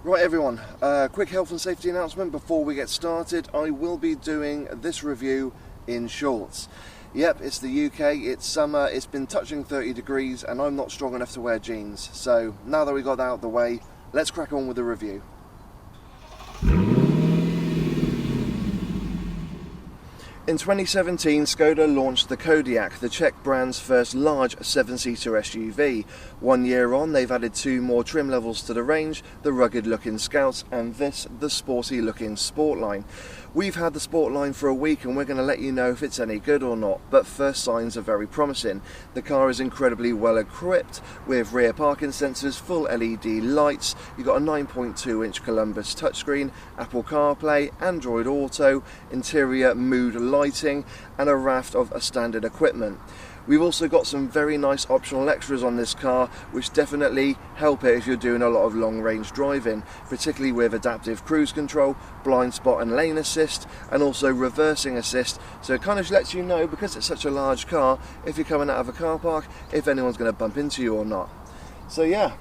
Right everyone, quick health and safety announcement before we get started. I will be doing this review in shorts. Yep, it's the UK, it's summer, it's been touching 30 degrees and I'm not strong enough to wear jeans. So now that we got that out of the way, let's crack on with the review. In 2017, Skoda launched the Kodiaq, the Czech brand's first large 7-seater SUV. 1 year on, they've added 2 more trim levels to the range, the rugged-looking Scouts and this, the sporty-looking Sportline. We've had the Sportline for a week and we're going to let you know if it's any good or not, but first signs are very promising. The car is incredibly well equipped with rear parking sensors, full LED lights, you've got a 9.2-inch Columbus touchscreen, Apple CarPlay, Android Auto, interior mood lighting and a raft of standard equipment. We've also got some very nice optional extras on this car which definitely help it if you're doing a lot of long range driving, particularly with adaptive cruise control, blind spot and lane assist and also reversing assist, so it kind of lets you know, because it's such a large car, if you're coming out of a car park, if anyone's going to bump into you or not. So yeah,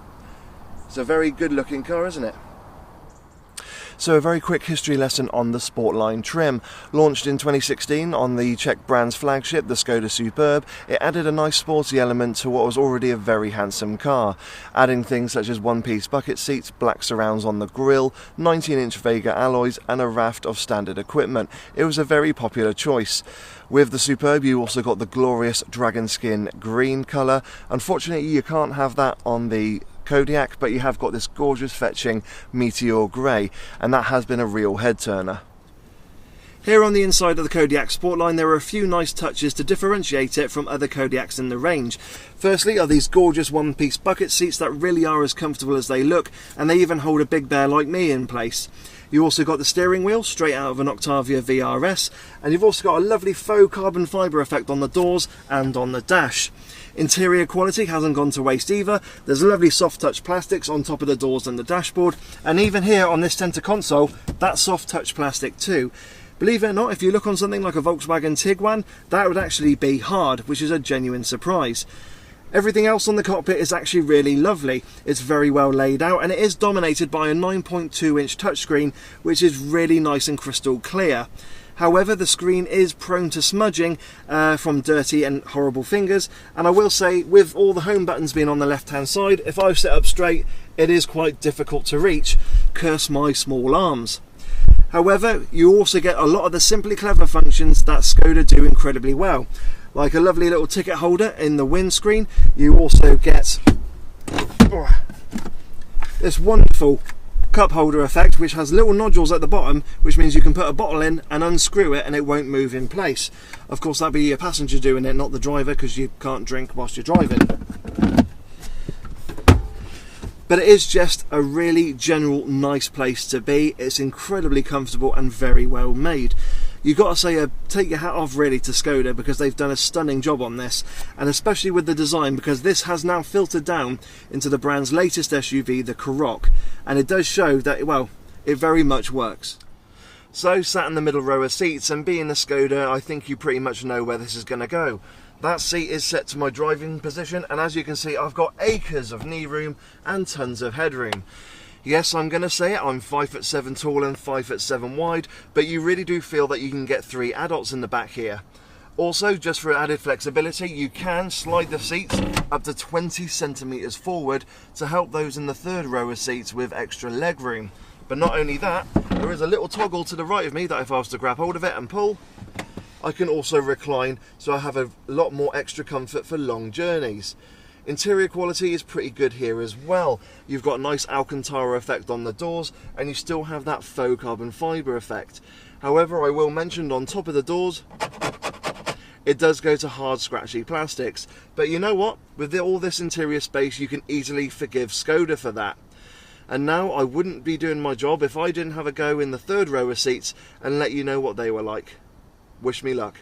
it's a very good looking car, isn't it? So a very quick history lesson on the Sportline trim. Launched in 2016 on the Czech brand's flagship, the Skoda Superb, it added a nice sporty element to what was already a very handsome car, adding things such as one-piece bucket seats, black surrounds on the grille, 19-inch Vega alloys and a raft of standard equipment. It was a very popular choice. With the Superb you also got the glorious dragon skin green colour. Unfortunately you can't have that on the Kodiaq, but you have got this gorgeous fetching meteor grey, and that has been a real head turner. Here on the inside of the Kodiaq Sportline there are a few nice touches to differentiate it from other Kodiaqs in the range. Firstly are these gorgeous one-piece bucket seats that really are as comfortable as they look, and they even hold a big bear like me in place. You also got the steering wheel straight out of an Octavia VRS, and you've also got a lovely faux carbon fibre effect on the doors and on the dash. Interior quality hasn't gone to waste either. There's lovely soft touch plastics on top of the doors and the dashboard, and even here on this centre console, that's soft touch plastic too. Believe it or not, if you look on something like a Volkswagen Tiguan, that would actually be hard, which is a genuine surprise. Everything else on the cockpit is actually really lovely. It's very well laid out and it is dominated by a 9.2-inch touchscreen, which is really nice and crystal clear. However, the screen is prone to smudging from dirty and horrible fingers, and I will say, with all the home buttons being on the left hand side, if I sit up straight it is quite difficult to reach, curse my small arms. However, you also get a lot of the simply clever functions that Skoda do incredibly well, like a lovely little ticket holder in the windscreen. You also get this wonderful cup holder effect which has little nodules at the bottom, which means you can put a bottle in and unscrew it and it won't move in place. Of course that'd be your passenger doing it, not the driver, because you can't drink whilst you're driving. But it is just a really general nice place to be. It's incredibly comfortable and very well made. You've got to say, take your hat off really to Skoda, because they've done a stunning job on this, and especially with the design, because this has now filtered down into the brand's latest SUV, the Kodiaq, and it does show that, well, it very much works. So, sat in the middle row of seats, and being a Skoda, I think you pretty much know where this is going to go. That seat is set to my driving position, and as you can see, I've got acres of knee room and tons of headroom. Yes, I'm going to say it, I'm 5'7" tall and 5'7" wide, but you really do feel that you can get 3 adults in the back here. Also, just for added flexibility, you can slide the seats up to 20 centimetres forward to help those in the third row of seats with extra leg room. But not only that, there is a little toggle to the right of me that if I was to grab hold of it and pull, I can also recline, so I have a lot more extra comfort for long journeys. Interior quality is pretty good here as well. You've got a nice Alcantara effect on the doors and you still have that faux carbon fibre effect. However, I will mention on top of the doors, it does go to hard scratchy plastics. But you know what? With all this interior space you can easily forgive Skoda for that. And now I wouldn't be doing my job if I didn't have a go in the third row of seats and let you know what they were like. Wish me luck.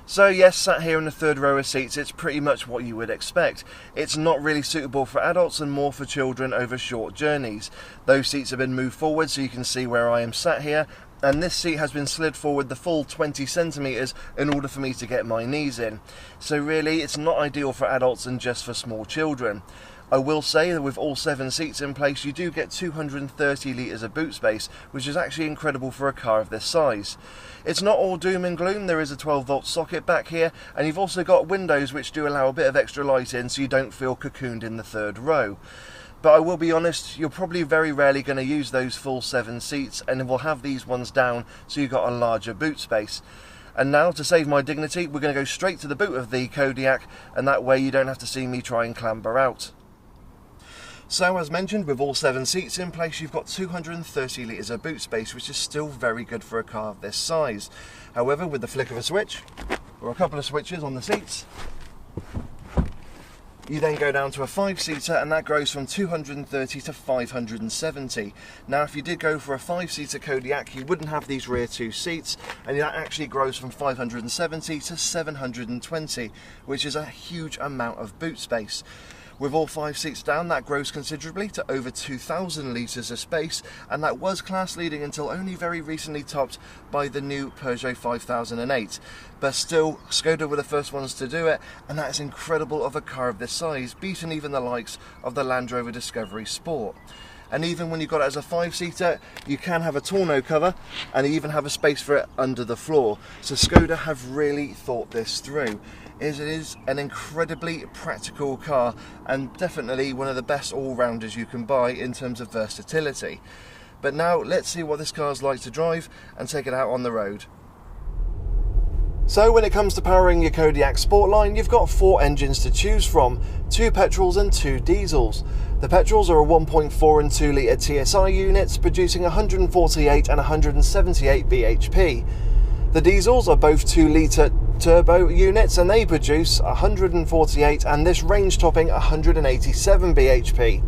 So yes, sat here in the third row of seats, it's pretty much what you would expect. It's not really suitable for adults and more for children over short journeys. Those seats have been moved forward so you can see where I am sat here, and this seat has been slid forward the full 20 centimetres in order for me to get my knees in. So really, it's not ideal for adults and just for small children. I will say that with all 7 seats in place, you do get 230 litres of boot space, which is actually incredible for a car of this size. It's not all doom and gloom. There is a 12-volt socket back here, and you've also got windows which do allow a bit of extra light in so you don't feel cocooned in the third row. But I will be honest, you're probably very rarely going to use those full 7 seats, and we'll have these ones down so you've got a larger boot space. And now, to save my dignity, we're going to go straight to the boot of the Kodiaq, and that way you don't have to see me try and clamber out. So, as mentioned, with all 7 seats in place, you've got 230 litres of boot space, which is still very good for a car of this size. However, with the flick of a switch, or a couple of switches on the seats, you then go down to a 5-seater, and that grows from 230 to 570. Now, if you did go for a 5-seater Kodiaq, you wouldn't have these rear 2 seats, and that actually grows from 570 to 720, which is a huge amount of boot space. With all 5 seats down, that grows considerably to over 2,000 litres of space, and that was class leading until only very recently topped by the new Peugeot 5008. But still, Škoda were the first ones to do it, and that is incredible of a car of this size, beating even the likes of the Land Rover Discovery Sport. And even when you've got it as a 5-seater, you can have a tonneau cover, and even have a space for it under the floor. So Škoda have really thought this through. It is an incredibly practical car, and definitely one of the best all-rounders you can buy in terms of versatility. But now let's see what this car's like to drive and take it out on the road. So when it comes to powering your Kodiaq Sportline, you've got 4 engines to choose from, 2 petrols and 2 diesels. The petrols are a 1.4 and 2 litre TSI units, producing 148 and 178 bhp. The diesels are both 2 litre turbo units, and they produce 148 and this range topping 187 bhp.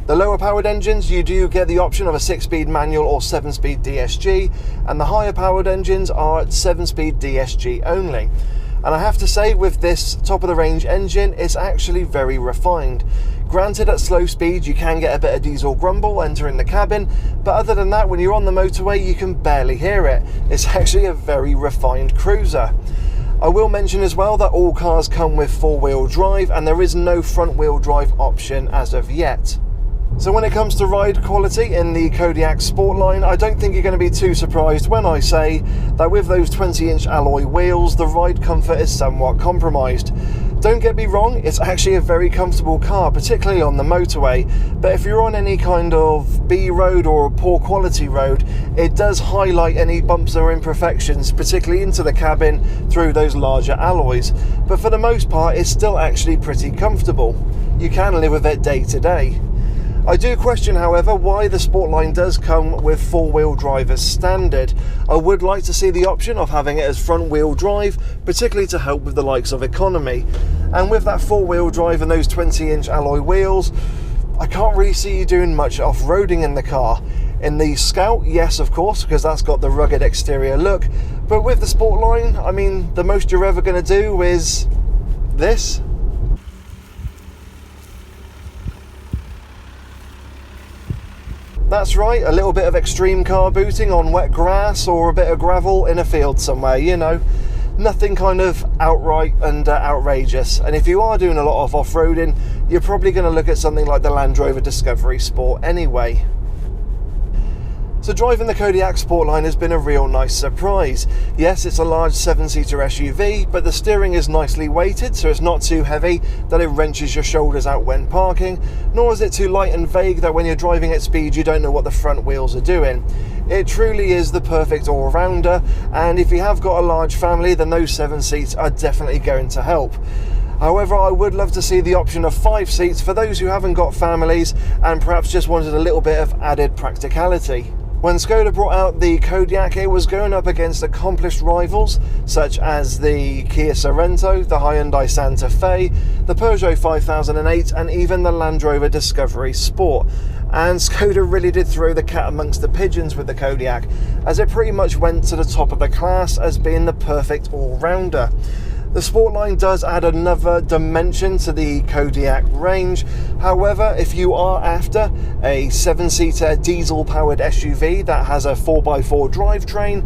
The lower powered engines, you do get the option of a 6-speed manual or 7-speed DSG, and the higher powered engines are 7-speed DSG only. And I have to say, with this top of the range engine, it's actually very refined. Granted, at slow speed you can get a bit of diesel grumble entering the cabin, but other than that, when you're on the motorway you can barely hear it. It's actually a very refined cruiser. I will mention as well that all cars come with 4-wheel drive, and there is no front-wheel drive option as of yet. So when it comes to ride quality in the Kodiaq Sportline, I don't think you're going to be too surprised when I say that with those 20-inch alloy wheels, the ride comfort is somewhat compromised. Don't get me wrong, it's actually a very comfortable car, particularly on the motorway, but if you're on any kind of B road or a poor quality road, it does highlight any bumps or imperfections, particularly into the cabin through those larger alloys. But for the most part, it's still actually pretty comfortable. You can live with it day to day. I do question, however, why the Sportline does come with 4-wheel drive as standard. I would like to see the option of having it as front-wheel drive, particularly to help with the likes of economy. And with that 4-wheel drive and those 20-inch alloy wheels, I can't really see you doing much off-roading in the car. In the Scout, yes, of course, because that's got the rugged exterior look. But with the Sportline, I mean, the most you're ever going to do is this. That's right, a little bit of extreme car booting on wet grass or a bit of gravel in a field somewhere, you know. Nothing kind of outright and outrageous. And if you are doing a lot of off-roading, you're probably going to look at something like the Land Rover Discovery Sport anyway. So driving the Kodiaq Sportline has been a real nice surprise. Yes, it's a large 7-seater SUV, but the steering is nicely weighted, so it's not too heavy that it wrenches your shoulders out when parking, nor is it too light and vague that when you're driving at speed you don't know what the front wheels are doing. It truly is the perfect all-rounder, and if you have got a large family, then those 7 seats are definitely going to help. However, I would love to see the option of 5 seats for those who haven't got families and perhaps just wanted a little bit of added practicality. When Škoda brought out the Kodiaq, it was going up against accomplished rivals such as the Kia Sorento, the Hyundai Santa Fe, the Peugeot 5008 and even the Land Rover Discovery Sport. And Škoda really did throw the cat amongst the pigeons with the Kodiaq, as it pretty much went to the top of the class as being the perfect all-rounder. The Sportline does add another dimension to the Kodiaq range. However, if you are after a 7-seater diesel-powered SUV that has a 4x4 drivetrain,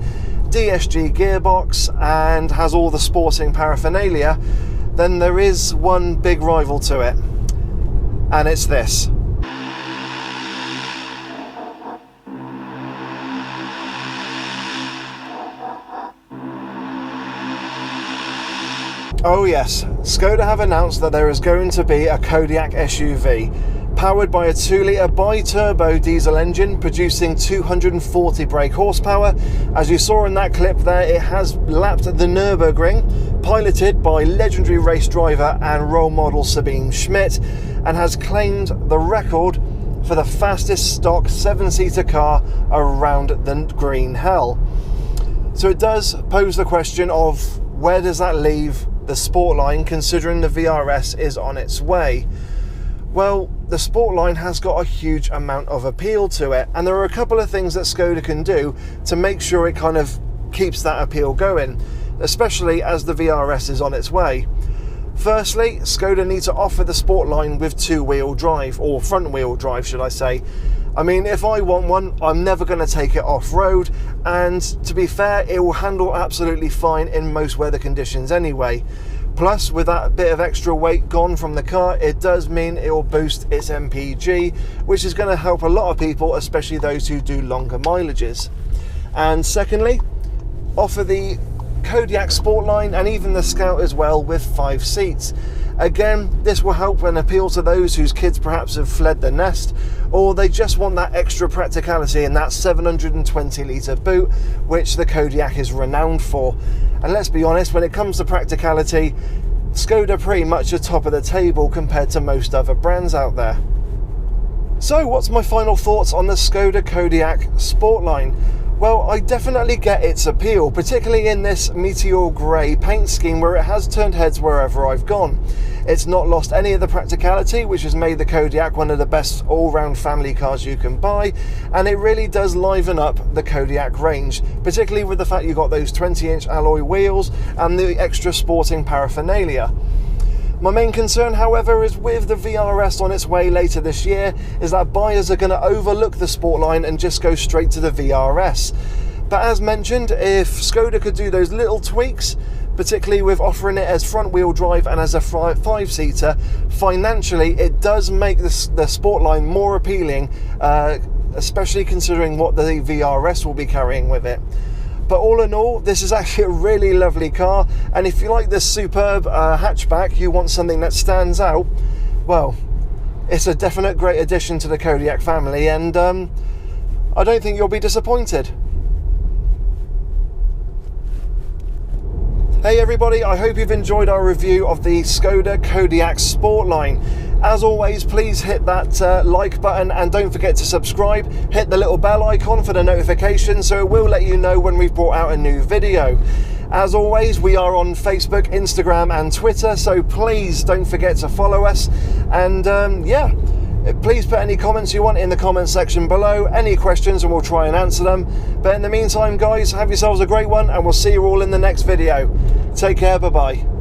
DSG gearbox, and has all the sporting paraphernalia, then there is one big rival to it, and it's this. Oh yes, Skoda have announced that there is going to be a Kodiaq SUV powered by a 2-litre bi-turbo diesel engine producing 240 brake horsepower. As you saw in that clip there, it has lapped the Nürburgring, piloted by legendary race driver and role model Sabine Schmidt, and has claimed the record for the fastest stock 7-seater car around the green hell. So it does pose the question of, where does that leave the Sportline, considering the VRS is on its way? Well, the Sportline has got a huge amount of appeal to it, and there are a couple of things that Skoda can do to make sure it kind of keeps that appeal going, especially as the VRS is on its way. Firstly, Skoda need to offer the Sportline with 2-wheel drive, or front-wheel drive should I say. I mean, if I want one, I'm never going to take it off-road, and to be fair, it will handle absolutely fine in most weather conditions anyway. Plus, with that bit of extra weight gone from the car, it does mean it will boost its MPG, which is going to help a lot of people, especially those who do longer mileages. And secondly, offer the Kodiaq Sportline and even the Scout as well with 5 seats. Again, this will help and appeal to those whose kids perhaps have fled the nest, or they just want that extra practicality in that 720-litre boot, which the Kodiaq is renowned for. And let's be honest, when it comes to practicality, Skoda pretty much at top of the table compared to most other brands out there. So what's my final thoughts on the Skoda Kodiaq Sportline? Well, I definitely get its appeal, particularly in this meteor grey paint scheme where it has turned heads wherever I've gone. It's not lost any of the practicality, which has made the Kodiaq one of the best all-round family cars you can buy, and it really does liven up the Kodiaq range, particularly with the fact you've got those 20-inch alloy wheels and the extra sporting paraphernalia. My main concern, however, is with the VRS on its way later this year, is that buyers are going to overlook the Sportline and just go straight to the VRS. But as mentioned, if Skoda could do those little tweaks, particularly with offering it as front-wheel drive and as a 5-seater, financially it does make the Sportline more appealing, especially considering what the VRS will be carrying with it. But all in all, this is actually a really lovely car, and if you like this superb hatchback, you want something that stands out, well, it's a definite great addition to the Kodiaq family, and I don't think you'll be disappointed. Hey everybody, I hope you've enjoyed our review of the Skoda Kodiaq Sportline. As always, please hit that like button and don't forget to subscribe. Hit the little bell icon for the notification so it will let you know when we've brought out a new video. As always, we are on Facebook, Instagram and Twitter, so please don't forget to follow us. And yeah, please put any comments you want in the comments section below, any questions, and we'll try and answer them. But in the meantime, guys, have yourselves a great one, and we'll see you all in the next video. Take care, bye-bye.